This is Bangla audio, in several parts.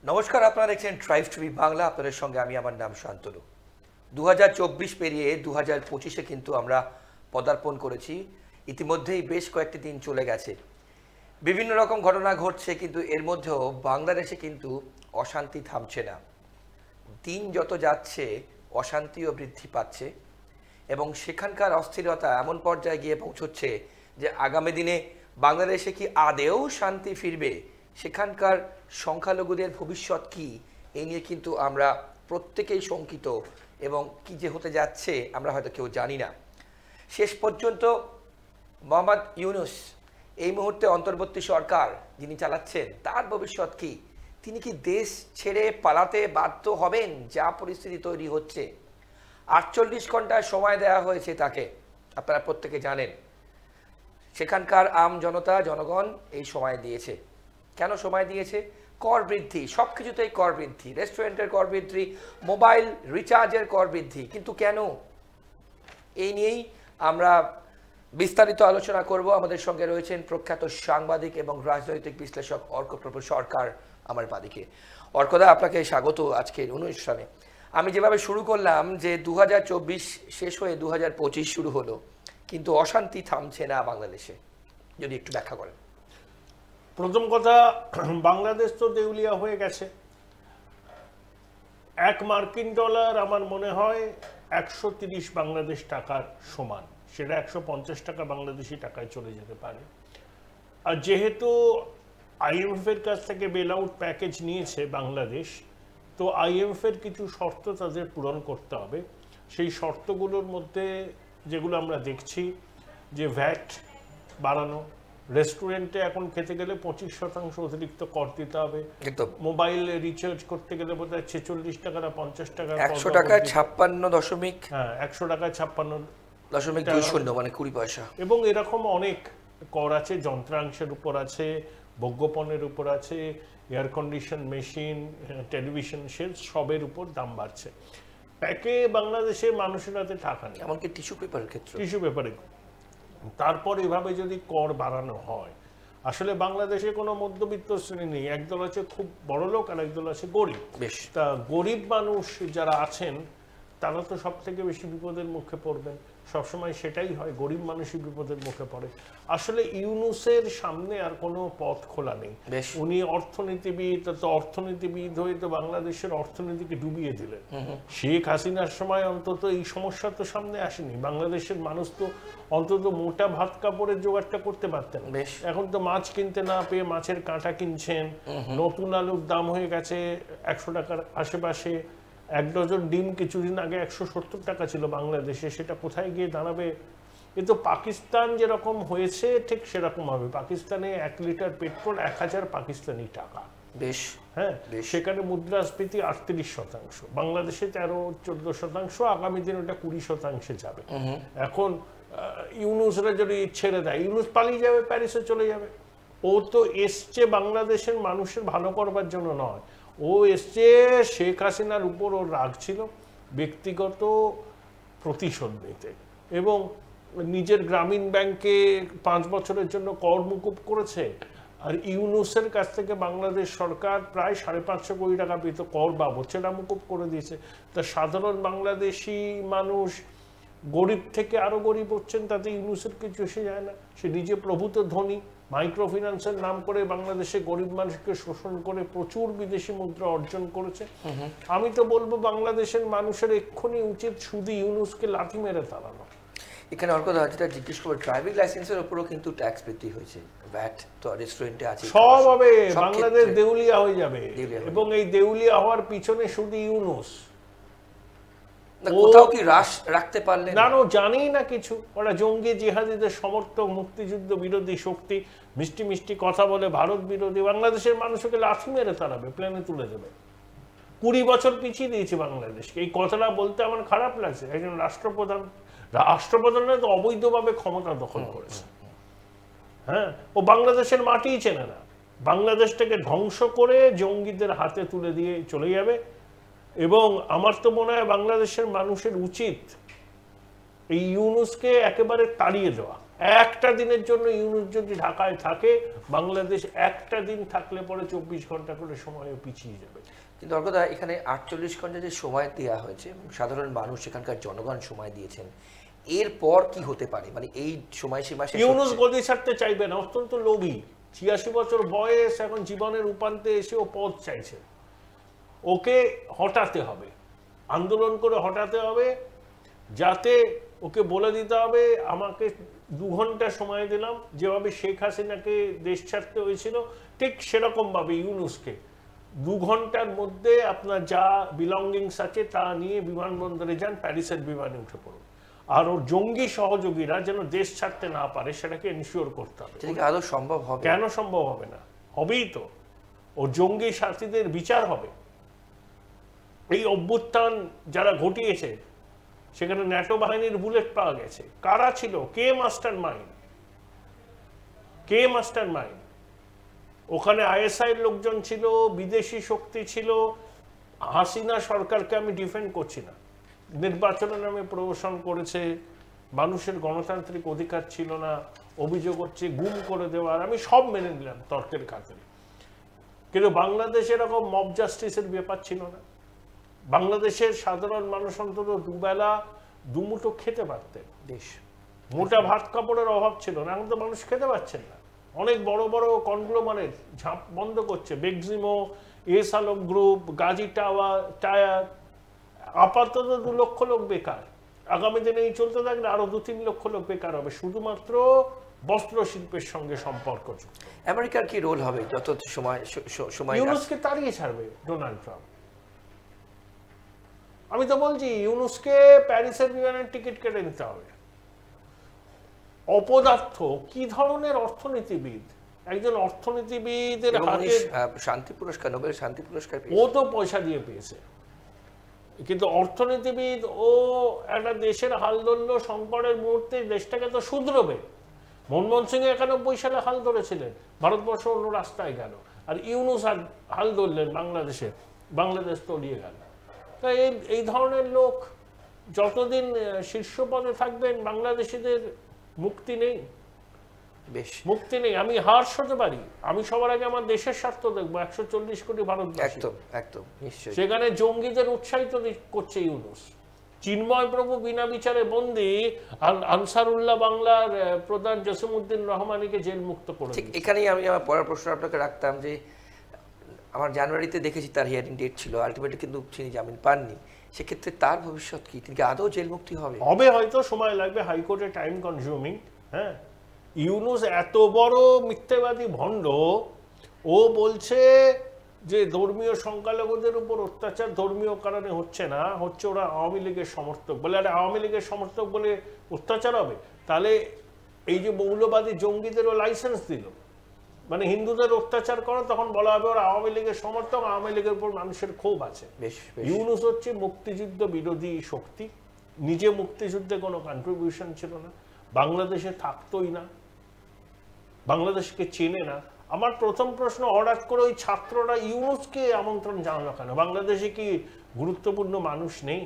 নমস্কার, আপনারা দেখছেন ট্রাইব টিভি বাংলা। আপনাদের সঙ্গে আমি, আমার নাম শান্তনু। 2024 পেরিয়ে 2025-এ কিন্তু আমরা পদার্পণ করেছি। ইতিমধ্যেই বেশ কয়েকটি দিন চলে গেছে, বিভিন্ন রকম ঘটনা ঘটছে, কিন্তু এর মধ্যেও বাংলাদেশে কিন্তু অশান্তি থামছে না। দিন যত যাচ্ছে অশান্তিও বৃদ্ধি পাচ্ছে এবং সেখানকার অস্থিরতা এমন পর্যায়ে গিয়ে পৌঁছচ্ছে যে আগামী দিনে বাংলাদেশে কি আদেও শান্তি ফিরবে, সেখানকার সংখ্যালঘুদের ভবিষ্যৎ কি, এই নিয়ে কিন্তু আমরা প্রত্যেকেই শঙ্কিত এবং কি যে হতে যাচ্ছে আমরা হয়তো কেউ জানি না। শেষ পর্যন্ত মোহাম্মদ ইউনূস এই মুহূর্তে অন্তর্বর্তী সরকার যিনি চালাচ্ছেন, তার ভবিষ্যৎ কি? তিনি কি দেশ ছেড়ে পালাতে বাধ্য হবেন? যা পরিস্থিতি তৈরি হচ্ছে, 48 ঘন্টা সময় দেওয়া হয়েছে তাকে, আপনারা প্রত্যেকে জানেন। সেখানকার জনগণ এই সময় দিয়েছে। কেন সময় দিয়েছে? কর বৃদ্ধি, সব কিছুতেই কর বৃদ্ধি, রেস্টুরেন্টের কর বৃদ্ধি, মোবাইল রিচার্জের কর বৃদ্ধি। কিন্তু কেন? এই নিয়েই আমরা বিস্তারিত আলোচনা করব। আমাদের সঙ্গে রয়েছেন প্রখ্যাত সাংবাদিক এবং রাজনৈতিক বিশ্লেষক অর্কপ্রভ সরকার আমার বাদিকে। অর্কদা, আপনাকে স্বাগত আজকের অনুষ্ঠানে। আমি যেভাবে শুরু করলাম যে 2024 শেষ হয়ে 2025 শুরু হলো, কিন্তু অশান্তি থামছে না বাংলাদেশে, যদি একটু ব্যাখ্যা করেন। প্রথম কথা, বাংলাদেশ তো দেউলিয়া হয়ে গেছে। $1 আমার মনে হয় 130 বাংলাদেশ টাকার সমান, সেটা 150 টাকা বাংলাদেশি টাকায় চলে যেতে পারে। আর যেহেতু IMF এর কাছ থেকে বেল আউট প্যাকেজ নিয়েছে বাংলাদেশ, তো IMF এর কিছু শর্ত তাদের পূরণ করতে হবে। সেই শর্তগুলোর মধ্যে যেগুলো আমরা দেখছি, যে ভ্যাট বাড়ানো, রেস্টুরেন্টে এখন খেতে গেলে 25% অতিরিক্ত কর দিতে হবে, মোবাইল রিচার্জ করতে গেলে বোধ হয় 46 টাকা না 50 টাকা, 100 টাকায় 56 হ্যাঁ 100 টাকায় 56.20 মানে 20 পয়সা। এবং এরকম অনেক কর আছে, যন্ত্রাংশের উপর আছে, ভোগ্যপণ্যের উপর আছে, air condition machine, television set, সবের উপর দাম বাড়ছে। প্যাকে বাংলাদেশে মানুষের হাতে টাকা নেই, এমনকি টিস্যু পেপারের ক্ষেত্রে। তারপর এভাবে যদি কর বাড়ানো হয়, আসলে বাংলাদেশে কোনো মধ্যবিত্ত শ্রেণী নেই। একদল আছে খুব বড় লোক আর একদল আছে গরিব। তা গরিব মানুষ যারা আছেন তারা তো সব থেকে বেশি বিপদের মুখে পড়বেন, সবসময় সেটাই হয়, গরিব মানুষই বিপদের মুখে পড়ে। আসলে ইউনূসের সামনে আর কোনো পথ খোলা নেই। উনি অর্থনীতিবিদ, তো অর্থনীতিবিদ হয়ে তো বাংলাদেশের অর্থনীতিকে ডুবিয়ে দিলেন। শেখ হাসিনার সময় অন্তত এই সমস্যা তো সামনে আসেনি, বাংলাদেশের মানুষ তো অন্তত মোটা ভাত কাপড়ের জোগাড়টা করতে পারতেন। এখন তো মাছ কিনতে না পেয়ে মাছের কাঁটা কিনছেন, নতুন আলুর দাম হয়ে গেছে 100 টাকার আশেপাশে, 1 ডজন ডিম কিছুদিন আগে 170 টাকা ছিল বাংলাদেশে, সেটা কোথায় গিয়ে দাঁড়াবে? কিন্তু পাকিস্তান যেরকম হয়েছে ঠিক সেরকম হবে। পাকিস্তানে 1 লিটার পেট্রোল 1000 পাকিস্তানি টাকা। হ্যাঁ, সেখানে মুদ্রাস্ফীতি 38%, বাংলাদেশে 13-14%, আগামী দিন ওটা 20% যাবে। এখন ইউনূসরা যদি ছেড়ে দেয়, ইউনূস পালিয়ে যাবে, প্যারিসে চলে যাবে। ও তো এসছে বাংলাদেশের মানুষের ভালো করবার জন্য নয়, ও এসছে শেখ হাসিনার উপর ওর রাগ ছিল, ব্যক্তিগত প্রতিশোধ নিতে। এবং নিজের গ্রামীণ ব্যাংকে 5 বছরের জন্য কর মুকুব করেছে। আর ইউনূসের কাছ থেকে বাংলাদেশ সরকার প্রায় 550 কোটি টাকা পেত কর বাবদ, সেটা মুকুব করে দিয়েছে। তা সাধারণ বাংলাদেশি মানুষ গরিব থেকে আরো গরিব হচ্ছেন, তাতে ইউনূসের কিছু এসে যায় না। সে নিজে প্রভূত ধনী, মাইক্রো ফিন্যান্সের নাম করে বাংলাদেশে গরিব মানুষকে শোষণ করে প্রচুর বিদেশি মুদ্রা অর্জন করেছে। আমি তো বলবো বাংলাদেশের মানুষের এক্ষুনি উচিত শুধু ইউনূসকে লাথি মেরে তাড়ানো। এখানে অর্কদা যেটা জিজ্ঞেস করবো, ড্রাইভিং লাইসেন্সের উপরও কিন্তু ট্যাক্স বৃদ্ধি হয়েছে, ভ্যাট তো রেস্টুরেন্টে আছে, সব হবে, বাংলাদেশ দেউলিয়া হয়ে যাবে। এবং এই দেউলিয়া হওয়ার পিছনে শুধু ইউনূস। কোথাও কি রাখতে পারলেন না, জানেই না কিছু। ওরা জঙ্গি জিহাদিদের সমর্থক, মুক্তিযুদ্ধ বিরোধী শক্তি, মিষ্টি মিষ্টি কথা বলে, ভারত বিরোধী। বাংলাদেশের মানুষকে লাথি মেরে তাড়াবে, প্লেনে তুলে দেবে। 20 বছর পিছিয়ে দিয়েছে বাংলাদেশকে। এই কথাটা বলতে আমার খারাপ লাগছে, একজন রাষ্ট্রপ্রধানের তো অবৈধভাবে ক্ষমতা দখল করেছে। হ্যাঁ, ও বাংলাদেশের মাটিই চেনে না, বাংলাদেশটাকে ধ্বংস করে জঙ্গিদের হাতে তুলে দিয়ে চলে যাবে। এবং আমার তো মনে হয় বাংলাদেশের মানুষের উচিত এই ইউনূসকে একেবারে তাড়িয়ে দেওয়া, একটা দিনের জন্য ইউনূস যদি ঢাকায় থাকে, বাংলাদেশ একটা দিন থাকলে পরে 24 ঘন্টা করে সময় পিছিয়ে যাবে। কিন্তু অর্কদা, এখানে 48 ঘন্টা যে সময় দেওয়া হয়েছে, সাধারণ মানুষ এখানকার জনগণ সময় দিয়েছেন, এরপর কি হতে পারে? মানে এই সময়সীমা শেষ ইউনূস হচ্ছে। গদি ছাড়তে চাইবে না, অত্যন্ত লোভী, 86 বছর বয়স, এখন জীবনের উপান্তে এসে ও পদ চাইছে। ওকে হটাতে হবে, আন্দোলন করে হটাতে হবে, যাতে ওকে বলে দিতে হবে আমাকে 2 ঘন্টা সময় দিলাম, যেভাবে শেখ হাসিনাকে দেশ ছাড়তে হয়েছিল ঠিক সেরকম ভাবে ইউনূসকে 2 ঘন্টার মধ্যে আপনার যা বিলঙ্গিংস আছে তা নিয়ে বিমানবন্দরে যান, প্যারিসের বিমানে উঠে পড়ুন। আর ওর জঙ্গি সহযোগীরা যেন দেশ ছাড়তে না পারে সেটাকে এনশিওর করতে হবে। আদৌ সম্ভব হবে? কেন সম্ভব হবে না? হবেই তো। ও জঙ্গি সাথীদের বিচার হবে। এই অভ্যুত্থান যারা ঘটিয়েছে সেখানে ন্যাটো বাহিনীর বুলেট পাওয়া গেছে। কারা ছিল? কে মাস্টার মাইন্ড? কে মাস্টার মাইন্ড? ওখানে আইএসআই লোকজন ছিল, বিদেশি শক্তি ছিল। হাসিনা সরকারকে আমি ডিফেন্ড করছি না, নির্বাচনের নামে প্রহসন করেছে, মানুষের গণতান্ত্রিক অধিকার ছিল না, অভিযোগ হচ্ছে গুম করে দেওয়ার, আমি সব মেনে নিলাম তর্কের খাতিরে। কিন্তু বাংলাদেশে এরকম মব জাস্টিসের ব্যাপার ছিল না। বাংলাদেশের সাধারণ মানুষ অন্তত দুবেলা দুমুঠো খেতে পারতেন, মোটা ভাত কাপড়ের অভাব ছিল না। এখন তো মানুষ খেতে পাচ্ছেন না। অনেক বড় বড় কনগ্লোমারেট ঝাঁপ বন্ধ করছে, বেক্সিমো, এস আলম গ্রুপ, গাজী টায়ার। আপাতত 2 লক্ষ লোক বেকার। আগামী দিনে এই চলতে থাকলে আরো 2-3 লক্ষ লোক বেকার হবে, শুধুমাত্র বস্ত্র শিল্পের সঙ্গে সম্পর্ক। আমেরিকার কি রোল হবে যত সময়? ইউনূসকে তাড়িয়ে ছাড়বে ডোনাল্ড ট্রাম্প। আমি তো বলছি ইউনূসকে প্যারিসের বিমানের টিকিট কেটে নিতে হবে। অপদার্থ, কি ধরনের অর্থনীতিবিদ! একজন অর্থনীতিবিদের হাতে শান্তি পুরস্কার, নোবেল শান্তি পুরস্কার ও তো পয়সা দিয়ে পেয়েছে, কিন্তু অর্থনীতিবিদ ও একটা দেশের হাল ধরলো সংকটের মুহূর্তে, দেশটাকে তো শুধরবে। মনমোহন সিং 91 সালে হাল ধরেছিলেন, ভারতবর্ষ অন্য রাস্তায় গেল। আর ইউনূস হাল ধরলেন বাংলাদেশে, বাংলাদেশ তলিয়ে গেল। তাই এই ধরনের লোক যতদিন শীর্ষ পদে থাকবেন, বাংলাদেশিদের মুক্তি নেই, মুক্তি নেই। আমি হার্শ হতে পারি, আমি সবার আগে আমার দেশের স্বার্থ দেখবো। 140 কোটি ভারতবাসী, একদম একদম নিশ্চয়ই। সেখানে জঙ্গিদের উৎসাহিত করছে ইউনূস। চিন্ময় প্রভু বিনা বিচারে বন্দী, আনসারুল্লাহ বাংলার প্রধান জসিমউদ্দিন রহমানিকে জেল মুক্ত করে। ঠিক এখানেই আমি আমার পরের প্রশ্ন আপনাকে রাখতাম, যে আমার জানুয়ারিতে দেখেছি তার হিয়ারিং ডেট ছিল, আলটিমেটলি কিন্তু তিনি জামিন পাননি। সেক্ষেত্রে তার ভবিষ্যৎ কি? তিনি কি আদৌ জেল মুক্তি হবে? হয়তো সময় লাগবে, হাইকোর্টে টাইম কনজিউমিং। হ্যাঁ, ইউনূস এত বড় মিথ্যাবাদী ভণ্ড, ও বলছে যে ধর্মীয় সংখ্যালঘুদের উপর অত্যাচার ধর্মীয় কারণে হচ্ছে না, হচ্ছে ওরা আওয়ামী লীগের সমর্থক বলে। আরে আওয়ামী লীগের সমর্থক বলে অত্যাচার হবে? তাহলে এই যে মৌলবাদী জঙ্গিদেরও লাইসেন্স দিল, মানে হিন্দুদের অত্যাচার করে, তখন বলা হবে ওরা আওয়ামী লীগের সমর্থক, আওয়ামী লীগের উপর মানুষের ক্ষোভ আছে। ইউনূস হচ্ছে মুক্তিযুদ্ধ বিরোধী শক্তি, নিজে মুক্তিযুদ্ধে কোনো কন্ট্রিবিউশন ছিল না, বাংলাদেশে থাকতোই না, বাংলাদেশকে চেনে না। আমার প্রথম প্রশ্ন, হঠাৎ করে ওই ছাত্ররা ইউনূসকে আমন্ত্রণ জানালো কেন? বাংলাদেশে কি গুরুত্বপূর্ণ মানুষ নেই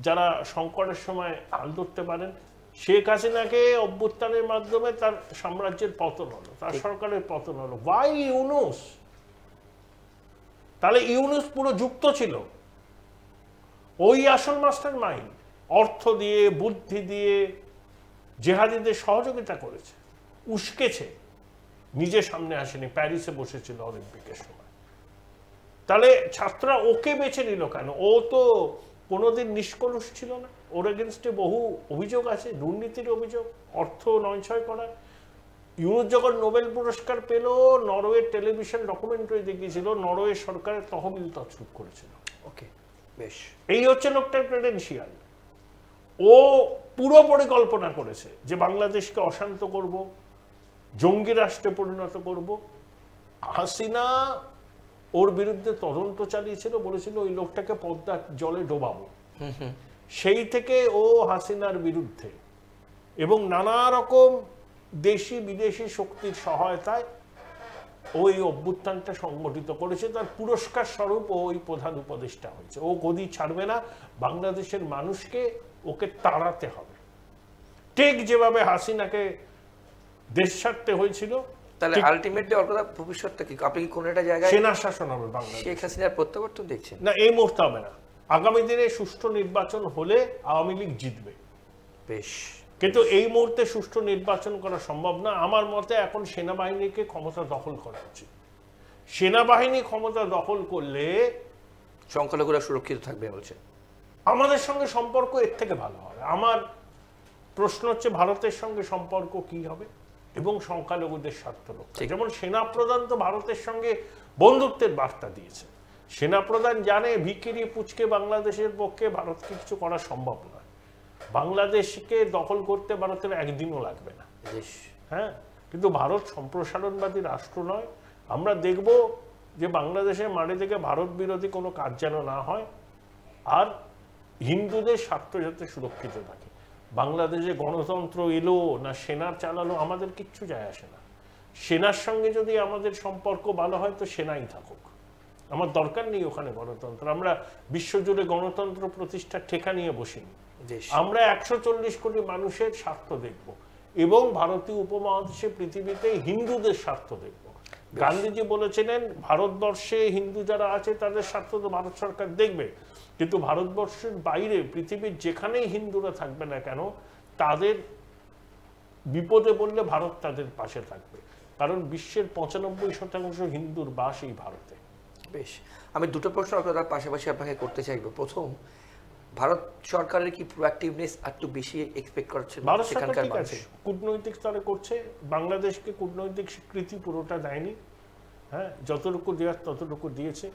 যারা সংকটের সময় হাল ধরতে পারেন? শেখ হাসিনাকে অভ্যুত্থানের মাধ্যমে তার সাম্রাজ্যের পতন হলো, তার সরকারের পতন হলো। ওয়াই ইউনূস? তাহলে ইউনূস পুরো যুক্ত ছিল, ওই আসল মাস্টার মাইন্ড, অর্থ দিয়ে বুদ্ধি দিয়ে জেহাদিদের সহযোগিতা করেছে, উস্কেছে, নিজে সামনে আসেনি, প্যারিসে বসেছিল অলিম্পিকের সময়। তাহলে ছাত্ররা ওকে বেছে নিল কেন? ও তো কোনোদিন নিষ্কলুষ ছিল না, ওর এগেনস্টে বহু অভিযোগ আছে, দুর্নীতির অভিযোগ, অর্থ নয়ছয় করার। ইউনূস যখন নোবেল পুরস্কার পেল, নরওয়ে টেলিভিশন ডকুমেন্টারি দেখিয়েছিল, নরওয়ে সরকারের তহবিল তছরূপ করেছিল। ওকে, বেশ। এই হচ্ছে লোকটার ক্রেডেনশিয়াল। ও পুরো পরিকল্পনা করেছে যে বাংলাদেশকে অশান্ত করব, জঙ্গি রাষ্ট্রে পরিণত করব। হাসিনা ওর বিরুদ্ধে তদন্ত চালিয়েছিল, বলেছিল ওই লোকটাকে পদ্মার জলে ডোবাবো। সেই থেকে ও হাসিনার বিরুদ্ধে, এবং নানা রকম দেশি বিদেশি শক্তির সহায়তায় ওই অভ্যুত্থানটা সংগঠিত করেছে। তার পুরস্কার স্বরূপ ওই প্রধান উপদেষ্টা হয়েছে। ও গদি ছাড়বে না, বাংলাদেশের মানুষকে ওকে তাড়াতে হবে। ঠিক যেভাবে হাসিনাকে দেশ ছাড়তে হয়েছিল, তাহলে আলটিমেটলি অর্কদা ভবিষ্যৎটা কি? আপনি কি কোন একটা জায়গায় সেনা শাসন হবে বাংলাদেশ? শেখ হাসিনার প্রত্যাবর্তন দেখছেন? না, এই মুহূর্তে হবে না। আগামী দিনে সুষ্ঠু নির্বাচন হলে আওয়ামী লীগ জিতবে, বেশ, কিন্তু এই মুহূর্তে সুষ্ঠু নির্বাচন করা সম্ভব না। আমার মতে এখন সেনাবাহিনীকে ক্ষমতা দখল করা উচিত। সেনাবাহিনী ক্ষমতা দখল করলে সংখ্যালঘুরা সুরক্ষিত থাকবে বলছে। আমাদের সঙ্গে সম্পর্ক এর থেকে ভালো হবে। আমার প্রশ্ন হচ্ছে ভারতের সঙ্গে সম্পর্ক কি হবে এবং সংখ্যালঘুদের স্বার্থ রক্ষা। যেমন সেনাপ্রধান তো ভারতের সঙ্গে বন্ধুত্বের বার্তা দিয়েছে। সেনাপ্রধান জানে ভিখিরি পুচকে বাংলাদেশের পক্ষে ভারতকে কিছু করা সম্ভব নয়। বাংলাদেশকে দখল করতে ভারতের একদিনও লাগবে না। হ্যাঁ, কিন্তু ভারত সম্প্রসারণবাদী রাষ্ট্র নয়। আমরা দেখব যে বাংলাদেশের মাটি থেকে ভারত বিরোধী কোনো কাজ যেন না হয়, আর হিন্দুদের স্বার্থ যাতে সুরক্ষিত থাকে। বাংলাদেশে গণতন্ত্র এলো না সেনার চালালো আমাদের কিচ্ছু যায় আসে না। সেনার সঙ্গে যদি আমাদের সম্পর্ক ভালো হয় তো সেনাই থাকুক, আমার দরকার নেই ওখানে গণতন্ত্র। আমরা বিশ্বজুড়ে গণতন্ত্র প্রতিষ্ঠার ঠেকা নিয়ে বসিনি। আমরা 140 কোটি মানুষের স্বার্থ দেখব এবং ভারতীয় উপমহাদেশে পৃথিবীতে হিন্দুদের স্বার্থ দেখব। গান্ধীজি বলেছিলেন ভারতবর্ষে হিন্দু যারা আছে তাদের স্বার্থ তো ভারত সরকার দেখবে, কিন্তু ভারতবর্ষের বাইরে পৃথিবীর যেখানেই হিন্দুরা থাকবে না কেন তাদের বিপদে বললে ভারত তাদের পাশে থাকবে, কারণ বিশ্বের 95% হিন্দুর বাস এই ভারতে। বেশ, আমি দুটো প্রশ্ন আপনার পাশাপাশি আপনাকে করতে চাইব। প্রথম, ভারত সরকারের কি প্রোঅ্যাক্টিভনেস একটু বেশি এক্সপেক্ট করছে? ভারত সরকার ঠিক আছে, কূটনৈতিক স্তরে করছে, বাংলাদেশকে কূটনৈতিক স্বীকৃতি পুরোটা দেয়নি। হ্যাঁ, যতটুকু দেওয়ার ততটুকু দিয়েছে।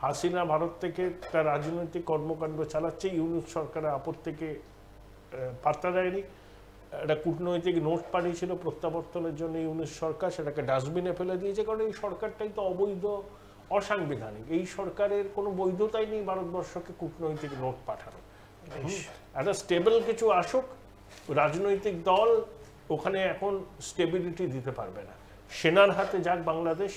হাসিনা ভারত থেকে তার রাজনৈতিক কর্মকাণ্ড চালাচ্ছে, ইউনূস সরকারের আপত্তিকে পাত্তা দেয়নি। একটা কূটনৈতিক নোট পাঠিয়েছিল প্রত্যাবর্তনের জন্য ইউনূস সরকার, সেটাকে ডাস্টবিনে ফেলে দিয়েছে, কারণ এই সরকারটাই তো অবৈধ, অসাংবিধানিক। এই সরকারের কোনো বৈধতাই নেই ভারতবর্ষকে কূটনৈতিক নোট পাঠানো। একটা স্টেবল কিছু আসুক, রাজনৈতিক দল ওখানে এখন স্টেবিলিটি দিতে পারবে না। সেনার হাতে যাক বাংলাদেশ,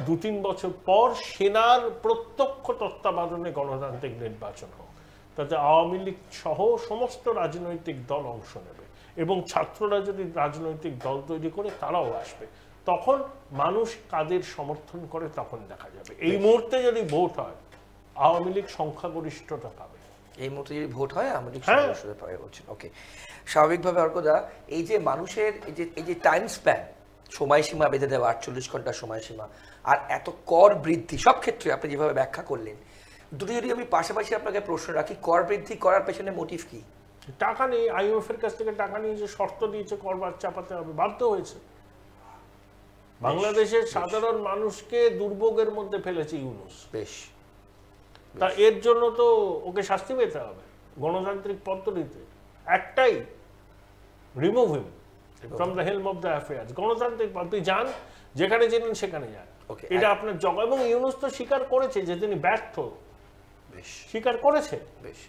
2-3 বছর পর সেনার প্রত্যক্ষ তত্ত্বাবধানে গণতান্ত্রিক নির্বাচন হোক, তাতে আওয়ামী লীগ সহ সমস্ত রাজনৈতিক দল অংশ নেবে এবং ছাত্ররা যদি রাজনৈতিক দল তৈরি করে তারাও আসবে। তখন মানুষ কাদের সমর্থন করে তখন দেখা যাবে। এই মুহূর্তে যদি ভোট হয় আওয়ামী লীগ সংখ্যাগরিষ্ঠতা পাবে। এই মুহূর্তে যদি ভোট হয় আওয়ামী লীগ সংখ্যাগরিষ্ঠতা পাবে বলছেন। ওকে, স্বাভাবিকভাবে অর্কদা এই যে মানুষের এই যে টাইম স্প্যান, সময়সীমা বেঁধে দেওয়া 48 ঘন্টার সময়সীমা, আর এত কর বৃদ্ধি, সব ক্ষেত্রে আপনি যেভাবে ব্যাখ্যা করলেন, দুটো যদি আমি পাশাপাশি আপনাকে প্রশ্ন রাখি, কর বৃদ্ধি করার পেছনে মোটিভ কি? টাকা নেই, IMF এর কাছ থেকে টাকা নিয়ে যে শর্ত দিয়েছে কর চাপাতে হবে, বাধ্য হয়েছে। বাংলাদেশের সাধারণ মানুষকে দুর্ভোগের মধ্যে ফেলেছে ইউনূস। বেশ, তা এর জন্য তো ওকে শাস্তি পেতে হবে গণতান্ত্রিক পদ্ধতিতে। একটাই, remove him from the helm of the affairs. গণতান্ত্রিক পদ্ধতি যান, যেখানে জেনেন সেখানে যান, এটা আপনার জগ। এবং ইউনূস তো স্বীকার করেছে যে তিনি ব্যর্থ, বেশ স্বীকার করেছে। বেশ,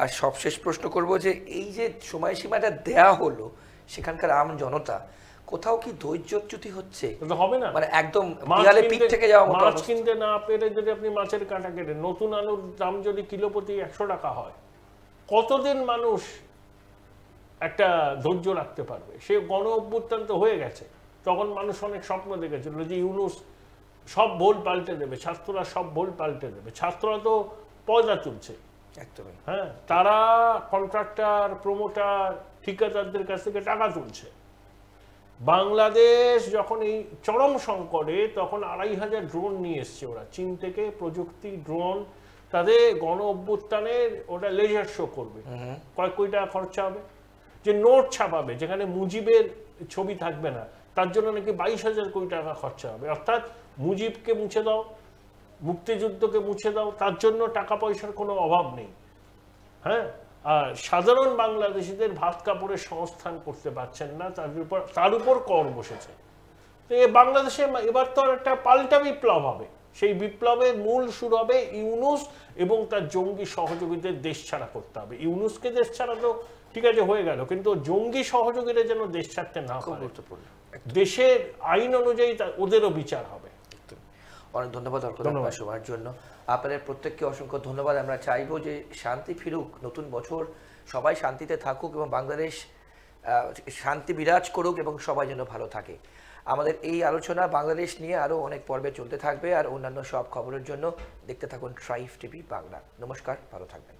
আর সবশেষ প্রশ্ন করব যে এই যে সময়সীমাটা দেয়া হলো, সেখানকার আম জনতা কোথাও কি ধৈর্যচ্যুতি হচ্ছে? হবে না, মানে একদম দেয়ালে পিঠ থেকে যাওয়া মতো। মাছ কিনতে না পেরে যদি আপনি মাছের কাঁটা কেটে, নতুন আলুর দাম যদি কিলো প্রতি 100 টাকা হয়, কতদিন মানুষ একটা ধৈর্য রাখতে পারবে? সে গণ অভ্যুত্থান তো হয়ে গেছে, তখন মানুষ অনেক স্বপ্ন দেখেছিল যে ইউনূস সব ভুল পাল্টে দেবে, ছাত্ররা সব ভুল পাল্টে দেবে। ছাত্ররা তো পয়দা তুলছে একদমই। হ্যাঁ, তারা কন্ট্রাক্টর, প্রমোটার, ঠিকাদারদের কাছ থেকে টাকা তুলছে। বাংলাদেশ যখন এই চরম সংকটে, তখন 2500 ড্রোন নিয়ে এসছে ওরা চীন থেকে, প্রযুক্তি ড্রোন। তাদের গণ অভ্যুত্থানের ওটা লেজার শো করবে, কয়েক কোটি টাকা খরচা হবে। যে নোট ছাপাবে যেখানে মুজিবের ছবি থাকবে না, তার জন্য নাকি 22,000 কোটি টাকা খরচা হবে। অর্থাৎ মুজিবকে মুছে দাও, মুক্তিযুদ্ধকে মুছে দাও, তার জন্য টাকা পয়সার কোনো অভাব নেই। হ্যাঁ, আর সাধারণ বাংলাদেশিদের ভাত কাপড়ের সংস্থান করতে পারছেন না, তার উপর কর বসেছে। তো বাংলাদেশে এবার তো একটা পাল্টা বিপ্লব হবে। সেই বিপ্লবের মূল শুরু হবে ইউনূস এবং তার জঙ্গি সহযোগীদের দেশ ছাড়া করতে হবে। ইউনূসকে দেশ ছাড়া তো ঠিক আছে হয়ে গেল, কিন্তু জঙ্গি সহযোগীরা যেন দেশ ছাড়তে না পারে। দেশের আইন অনুযায়ী ওদেরও বিচার হবে। অনেক ধন্যবাদ অর্কদা সময়ের জন্য। আপনাদের প্রত্যেককে অসংখ্য ধন্যবাদ। আমরা চাইবো যে শান্তি ফিরুক, নতুন বছর সবাই শান্তিতে থাকুক এবং বাংলাদেশ শান্তি বিরাজ করুক এবং সবাই যেন ভালো থাকে। আমাদের এই আলোচনা বাংলাদেশ নিয়ে আরও অনেক পর্বে চলতে থাকবে, আর অন্যান্য সব খবরের জন্য দেখতে থাকুন ট্রাইব টিভি বাংলা। নমস্কার, ভালো থাকবেন।